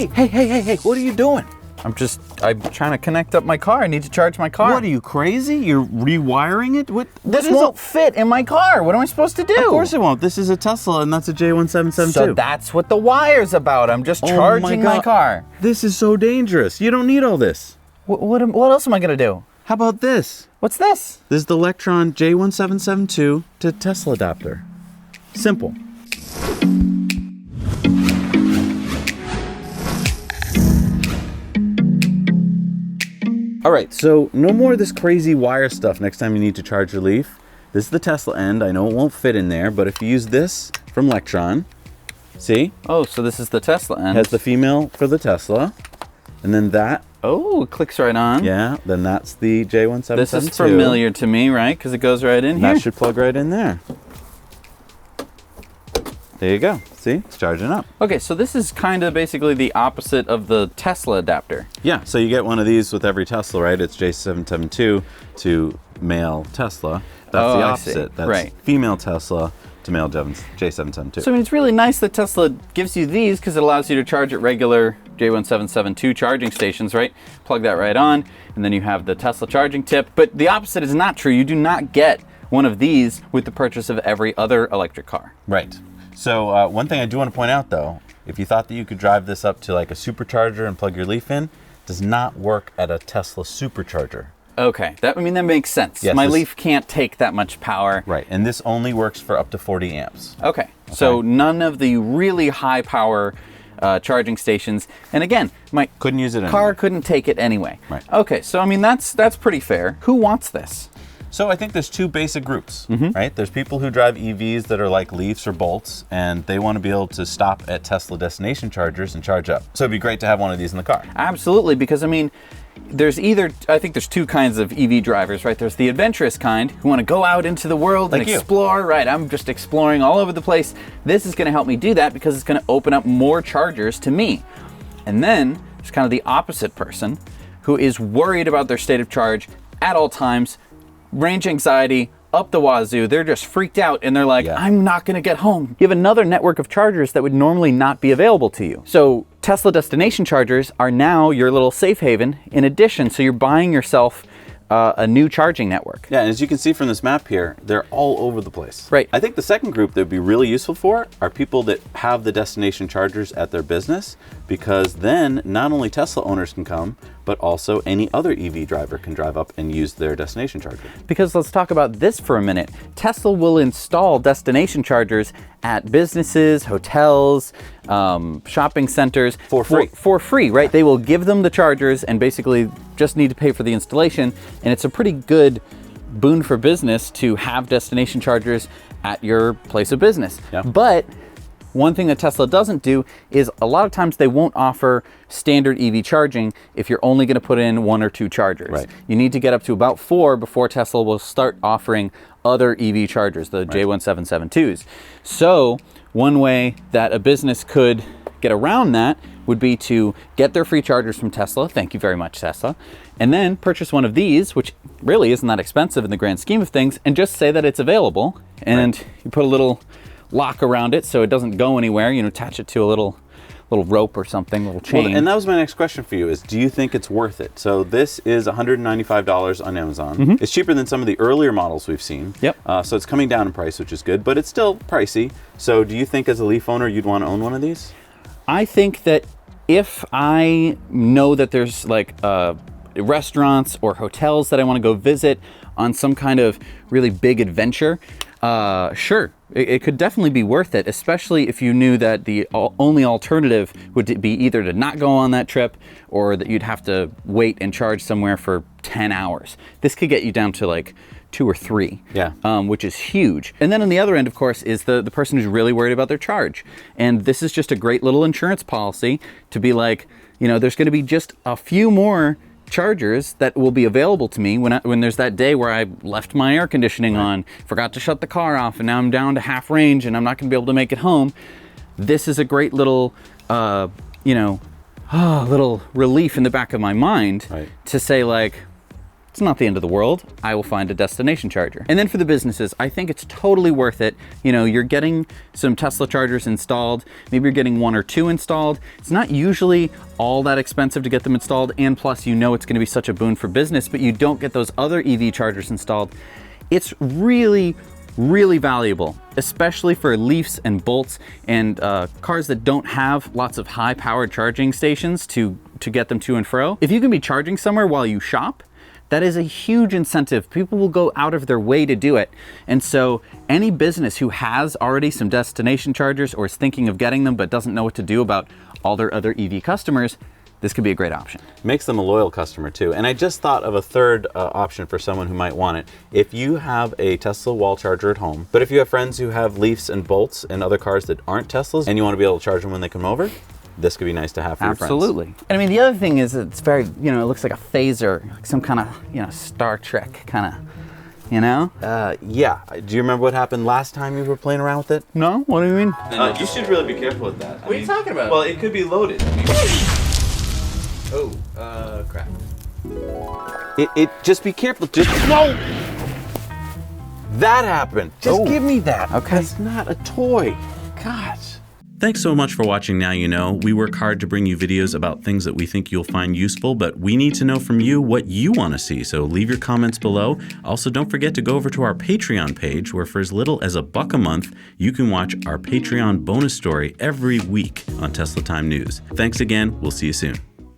Hey, what are you doing? I'm trying to connect up my car. I need to charge my car. What, are you crazy? You're rewiring it? This won't fit in my car. What am I supposed to do? Of course it won't. This is a Tesla and that's a J1772. So that's what the wire's about. I'm just charging my car. This is so dangerous. You don't need all this. What else am I going to do? How about this? What's this? This is the Lectron J1772 to Tesla adapter. Simple. All right, so no more of this crazy wire stuff next time you need to charge your Leaf. This is the Tesla end. I know it won't fit in there, but if you use this from Lectron, see? Oh, so this is the Tesla end. Has the female for the Tesla, and then that. Oh, it clicks right on. Yeah, then that's the J1772. This is familiar to me, right? Because it goes right in here. That should plug right in there. There you go. See, it's charging up. Okay, so this is kind of basically the opposite of the Tesla adapter. Yeah, so you get one of these with every Tesla, right? It's J772 to male Tesla. That's the opposite. That's right. Female Tesla to male J772. So I mean, it's really nice that Tesla gives you these because it allows you to charge at regular J1772 charging stations, right? Plug that right on, and then you have the Tesla charging tip. But the opposite is not true. You do not get one of these with the purchase of every other electric car. Right. So one thing I do want to point out though, if you thought that you could drive this up to like a supercharger and plug your Leaf in, it does not work at a Tesla supercharger. Okay, that makes sense. Yes, my Leaf can't take that much power. Right, and this only works for up to 40 amps. Okay, so none of the really high power charging stations. And again, my couldn't use it car anyway. Couldn't take it anyway. Right. Okay, so I mean, that's pretty fair. Who wants this? So I think there's two basic groups, right? There's people who drive EVs that are like Leafs or Bolts, and they want to be able to stop at Tesla destination chargers and charge up. So it'd be great to have one of these in the car. Absolutely, because I mean, I think there's two kinds of EV drivers, right? There's the adventurous kind who want to go out into the world and explore, right? I'm just exploring all over the place. This is going to help me do that because it's going to open up more chargers to me. And then there's kind of the opposite person who is worried about their state of charge at all times, range anxiety up the wazoo. They're just freaked out and they're like, I'm not going to get home. You have another network of chargers that would normally not be available to you. So Tesla destination chargers are now your little safe haven in addition. So you're buying yourself a new charging network. Yeah, and as you can see from this map here, they're all over the place. Right. I think the second group that would be really useful for are people that have the destination chargers at their business, because then not only Tesla owners can come, but also any other EV driver can drive up and use their destination charger. Because let's talk about this for a minute. Tesla will install destination chargers at businesses, hotels, shopping centers. For free. For free, right? They will give them the chargers and basically just need to pay for the installation. And it's a pretty good boon for business to have destination chargers at your place of business. Yeah. But one thing that Tesla doesn't do is a lot of times they won't offer standard EV charging if you're only going to put in 1 or 2 chargers. Right. You need to get up to about 4 before Tesla will start offering other EV chargers, the J1772s. So one way that a business could get around that would be to get their free chargers from Tesla. Thank you very much, Tesla. And then purchase one of these, which really isn't that expensive in the grand scheme of things, and just say that it's available. And you put a little lock around it so it doesn't go anywhere. You know, attach it to a little rope or something, little chain. Well, and that was my next question for you is, do you think it's worth it? So this is $195 on Amazon. It's cheaper than some of the earlier models we've seen. Yep. So it's coming down in price, which is good, but it's still pricey. So do you think as a Leaf owner, you'd want to own one of these? I think that if I know that there's like restaurants or hotels that I want to go visit on some kind of really big adventure, sure, it could definitely be worth it, especially if you knew that the only alternative would be either to not go on that trip or that you'd have to wait and charge somewhere for 10 hours. This could get you down to like 2 or 3, which is huge. And then on the other end, of course, is the person who's really worried about their charge. And this is just a great little insurance policy to be like, you know, there's going to be just a few more chargers that will be available to me when there's that day where I left my air conditioning on, forgot to shut the car off, and now I'm down to half range and I'm not going to be able to make it home. This is a great little, little relief in the back of my mind to say like, It's not the end of the world. I will find a destination charger. And then for the businesses, I think it's totally worth it. You know, you're getting some Tesla chargers installed. Maybe you're getting 1 or 2 installed. It's not usually all that expensive to get them installed. And plus, you know, it's going to be such a boon for business, but you don't get those other EV chargers installed. It's really valuable, especially for Leafs and Bolts and cars that don't have lots of high powered charging stations to get them to and fro. If you can be charging somewhere while you shop, that is a huge incentive. People will go out of their way to do it. And so any business who has already some destination chargers or is thinking of getting them but doesn't know what to do about all their other EV customers, this could be a great option. Makes them a loyal customer too. And I just thought of a third option for someone who might want it. If you have a Tesla wall charger at home, but if you have friends who have Leafs and Bolts and other cars that aren't Teslas and you want to be able to charge them when they come over, this could be nice to have for your friends. Absolutely. And I mean, the other thing is it's very, you know, it looks like a phaser, like some kind of, you know, Star Trek kind of, you know? Yeah. Do you remember what happened last time you were playing around with it? No? What do you mean? You should really be careful with that. What are you talking about? Well, it could be loaded. Crap. It just be careful. Just no. That happened. Just give me that. Okay. That's not a toy. Gosh. Thanks so much for watching Now You Know. We work hard to bring you videos about things that we think you'll find useful, but we need to know from you what you want to see, so leave your comments below. Also, don't forget to go over to our Patreon page, where for as little as $1 a month, you can watch our Patreon bonus story every week on Tesla Time News. Thanks again. We'll see you soon.